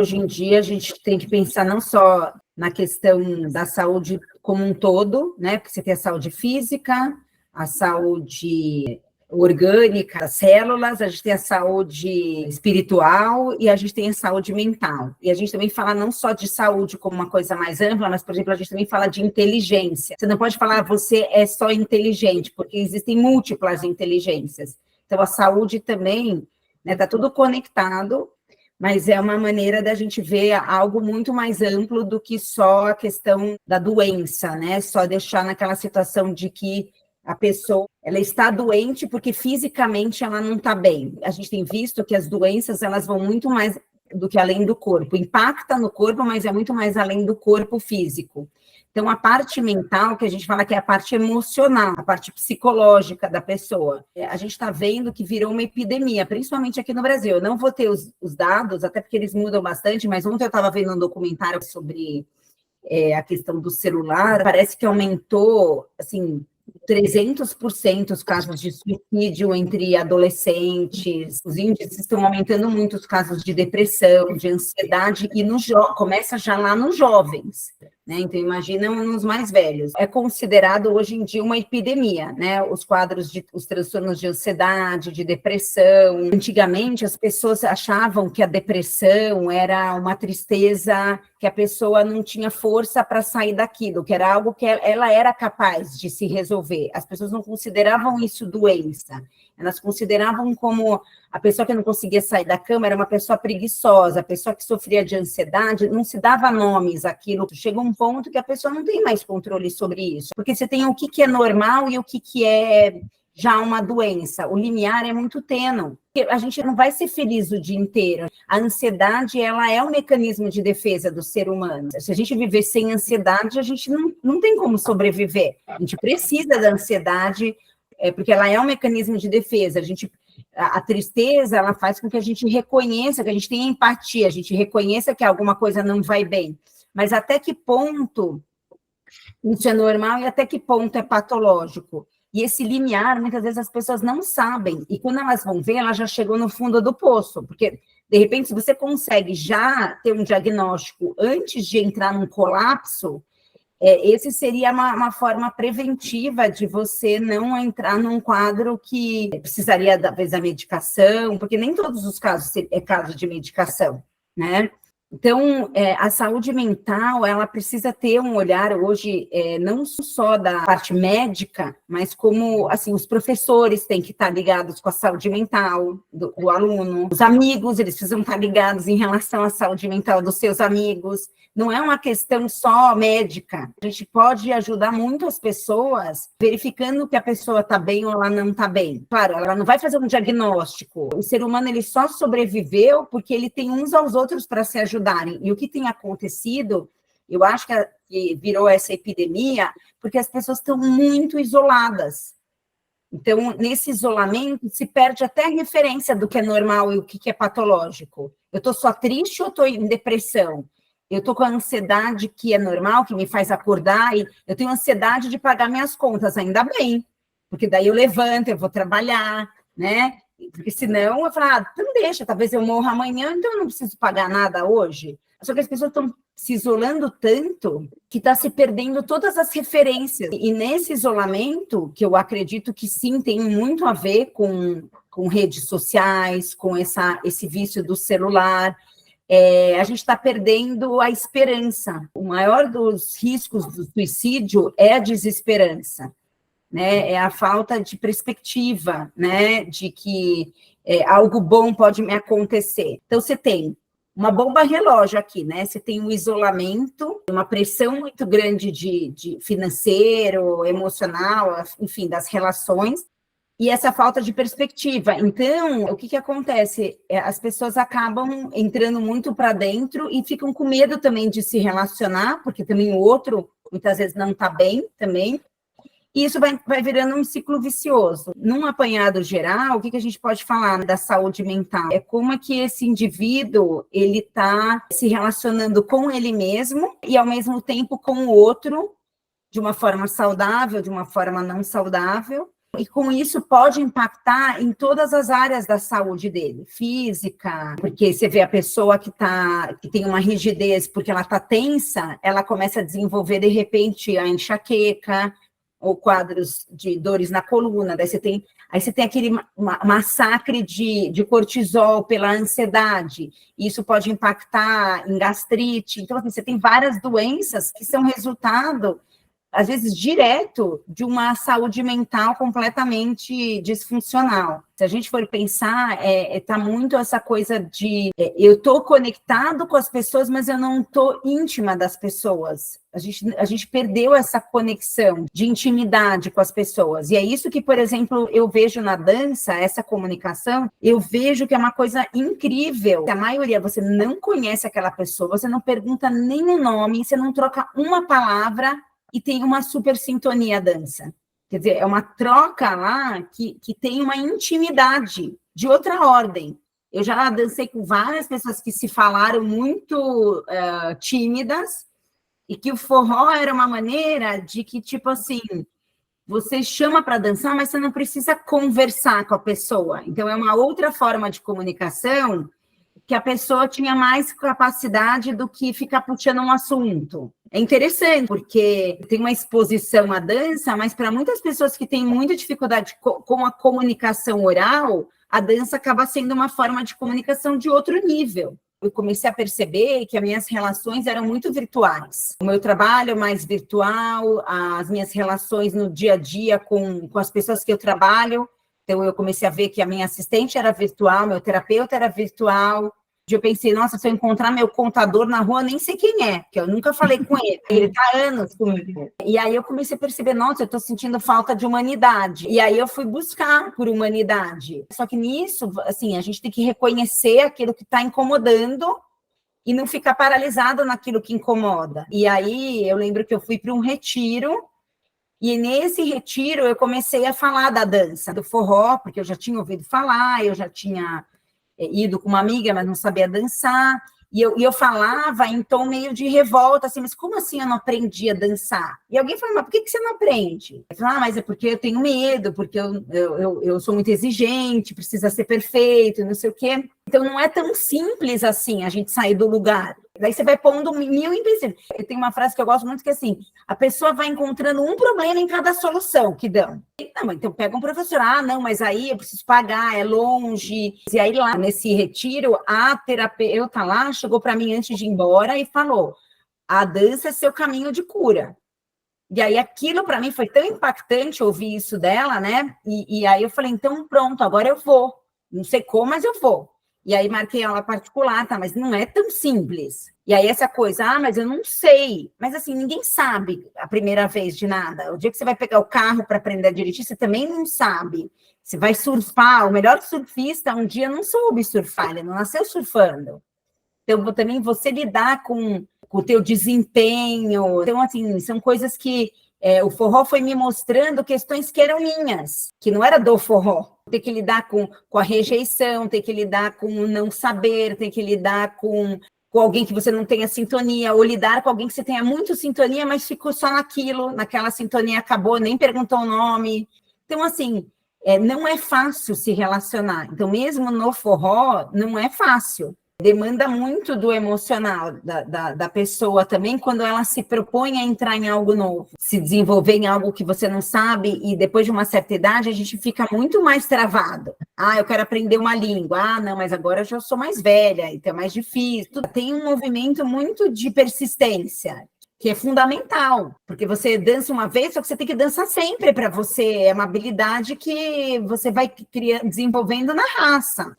Hoje em dia, a gente tem que pensar não só na questão da saúde como um todo, né? Porque você tem a saúde física, a saúde orgânica, das células, a gente tem a saúde espiritual e a gente tem a saúde mental. E a gente também fala não só de saúde como uma coisa mais ampla, mas, por exemplo, a gente também fala de inteligência. Você não pode falar você é só inteligente, porque existem múltiplas inteligências. Então, a saúde também, né, está tudo conectado, mas é uma maneira da gente ver algo muito mais amplo do que só a questão da doença, né? Só deixar naquela situação de que a pessoa ela está doente porque fisicamente ela não está bem. A gente tem visto que as doenças elas vão muito mais do que além do corpo. Impacta no corpo, mas é muito mais além do corpo físico. Então, a parte mental, que a gente fala que é a parte emocional, a parte psicológica da pessoa, a gente está vendo que virou uma epidemia, principalmente aqui no Brasil. Eu não vou ter os dados, até porque eles mudam bastante, mas ontem eu estava vendo um documentário sobre a questão do celular, parece que aumentou, assim, 300% os casos de suicídio entre adolescentes, os índices estão aumentando muito os casos de depressão, de ansiedade, e começa já lá nos jovens, né? Então, imagina nos mais velhos. É considerado hoje em dia uma epidemia, né? Os quadros os transtornos de ansiedade, de depressão. Antigamente, as pessoas achavam que a depressão era uma tristeza, que a pessoa não tinha força para sair daquilo, que era algo que ela era capaz de se resolver. As pessoas não consideravam isso doença, elas consideravam como a pessoa que não conseguia sair da cama era uma pessoa preguiçosa, a pessoa que sofria de ansiedade, não se dava nomes àquilo. Chega um ponto que a pessoa não tem mais controle sobre isso, porque você tem o que é normal e o que é já uma doença. O limiar é muito tênue. A gente não vai ser feliz o dia inteiro. A ansiedade, ela é um mecanismo de defesa do ser humano. Se a gente viver sem ansiedade, a gente não tem como sobreviver. A gente precisa da ansiedade, porque ela é um mecanismo de defesa. A tristeza, ela faz com que a gente reconheça, que a gente tenha empatia, a gente reconheça que alguma coisa não vai bem. Mas até que ponto isso é normal e até que ponto é patológico? E esse limiar, muitas vezes as pessoas não sabem, e quando elas vão ver, ela já chegou no fundo do poço, porque, de repente, se você consegue já ter um diagnóstico antes de entrar num colapso, esse seria uma forma preventiva de você não entrar num quadro que precisaria, talvez, da medicação, porque nem todos os casos é caso de medicação, né? Então, a saúde mental, ela precisa ter um olhar hoje, não só da parte médica, mas como, assim, os professores têm que estar ligados com a saúde mental do aluno, os amigos, eles precisam estar ligados em relação à saúde mental dos seus amigos. Não é uma questão só médica. A gente pode ajudar muito as pessoas verificando que a pessoa está bem ou ela não está bem. Claro, ela não vai fazer um diagnóstico. O ser humano, ele só sobreviveu porque ele tem uns aos outros para se ajudarem. E o que tem acontecido, eu acho que virou essa epidemia, porque as pessoas estão muito isoladas. Então, nesse isolamento, se perde até a referência do que é normal e o que é patológico. Eu estou só triste ou estou em depressão? Eu estou com a ansiedade que é normal, que me faz acordar, e eu tenho ansiedade de pagar minhas contas, ainda bem, porque daí eu levanto, eu vou trabalhar, né? Porque senão eu falo, então deixa, talvez eu morra amanhã, então eu não preciso pagar nada hoje. Só que as pessoas estão se isolando tanto que está se perdendo todas as referências. E nesse isolamento, que eu acredito que sim, tem muito a ver com redes sociais, com esse vício do celular, a gente está perdendo a esperança. O maior dos riscos do suicídio é a desesperança, né? É a falta de perspectiva, né? De que algo bom pode me acontecer. Então, você tem uma bomba relógio aqui, né? Você tem um isolamento, uma pressão muito grande de financeiro, emocional, enfim, das relações, e essa falta de perspectiva. Então, o que acontece? As pessoas acabam entrando muito para dentro e ficam com medo também de se relacionar, porque também o outro, muitas vezes, não está bem também, e isso vai virando um ciclo vicioso. Num apanhado geral, o que a gente pode falar da saúde mental? É como é que esse indivíduo ele está se relacionando com ele mesmo e, ao mesmo tempo, com o outro, de uma forma saudável, de uma forma não saudável, E com isso pode impactar em todas as áreas da saúde dele, física, porque você vê a pessoa que tem uma rigidez porque ela está tensa, ela começa a desenvolver de repente a enxaqueca, ou quadros de dores na coluna, daí você tem aquele massacre de cortisol pela ansiedade, e isso pode impactar em gastrite. Então, assim, você tem várias doenças que são resultado, às vezes, direto de uma saúde mental completamente disfuncional. Se a gente for pensar, tá muito essa coisa de eu estou conectado com as pessoas, mas eu não estou íntima das pessoas. A gente perdeu essa conexão de intimidade com as pessoas. E é isso que, por exemplo, eu vejo na dança, essa comunicação, eu vejo que é uma coisa incrível. A maioria, você não conhece aquela pessoa, você não pergunta nem o nome, você não troca uma palavra, e tem uma super sintonia a dança. Quer dizer, é uma troca lá que tem uma intimidade de outra ordem. Eu já dancei com várias pessoas que se falaram muito tímidas, e que o forró era uma maneira de que, tipo assim, você chama para dançar, mas você não precisa conversar com a pessoa. Então, é uma outra forma de comunicação que a pessoa tinha mais capacidade do que ficar puxando um assunto. É interessante, porque tem uma exposição à dança, mas para muitas pessoas que têm muita dificuldade com a comunicação oral, a dança acaba sendo uma forma de comunicação de outro nível. Eu comecei a perceber que as minhas relações eram muito virtuais. O meu trabalho mais virtual, as minhas relações no dia a dia com as pessoas que eu trabalho. Então, eu comecei a ver que a minha assistente era virtual, meu terapeuta era virtual. Eu pensei, nossa, se eu encontrar meu contador na rua, nem sei quem é, porque eu nunca falei com ele. Ele está há anos comigo. E aí eu comecei a perceber, nossa, eu estou sentindo falta de humanidade. E aí eu fui buscar por humanidade. Só que nisso, assim, a gente tem que reconhecer aquilo que está incomodando e não ficar paralisado naquilo que incomoda. E aí eu lembro que eu fui para um retiro, e nesse retiro eu comecei a falar da dança, do forró, porque eu já tinha ouvido falar, eu já tinha ido com uma amiga, mas não sabia dançar, e eu falava em tom meio de revolta, assim, mas como assim eu não aprendi a dançar? E alguém falou, mas por que você não aprende? Eu falei, mas é porque eu tenho medo, porque eu sou muito exigente, precisa ser perfeito, não sei o quê. Então, não é tão simples assim a gente sair do lugar. Daí você vai pondo mil empecilhos. Eu tenho uma frase que eu gosto muito, que é assim, a pessoa vai encontrando um problema em cada solução que dão. Não, então pega um professor, não, mas aí eu preciso pagar, é longe. E aí lá, nesse retiro, a terapeuta lá chegou para mim antes de ir embora e falou, a dança é seu caminho de cura. E aí aquilo para mim foi tão impactante ouvir isso dela, né? E aí eu falei, então pronto, agora eu vou. Não sei como, mas eu vou. E aí marquei aula particular, tá? Mas não é tão simples. E aí essa coisa, mas eu não sei. Mas assim, ninguém sabe a primeira vez de nada. O dia que você vai pegar o carro para aprender a dirigir, você também não sabe. Você vai surfar, o melhor surfista um dia não soube surfar, ele não nasceu surfando. Então, também você lidar com o teu desempenho. Então, assim, são coisas que o forró foi me mostrando questões que eram minhas, que não era do forró. Tem que lidar com a rejeição, tem que lidar com o não saber, tem que lidar com alguém que você não tenha sintonia, ou lidar com alguém que você tenha muito sintonia, mas ficou só naquela sintonia, acabou, nem perguntou o nome. Então, assim, não é fácil se relacionar. Então, mesmo no forró, não é fácil. Demanda muito do emocional da pessoa também, quando ela se propõe a entrar em algo novo, se desenvolver em algo que você não sabe, e depois de uma certa idade a gente fica muito mais travado. Eu quero aprender uma língua. Não, mas agora eu já sou mais velha, então é mais difícil. Tem um movimento muito de persistência, que é fundamental, porque você dança uma vez, só que você tem que dançar sempre para você. É uma habilidade que você vai desenvolvendo na raça.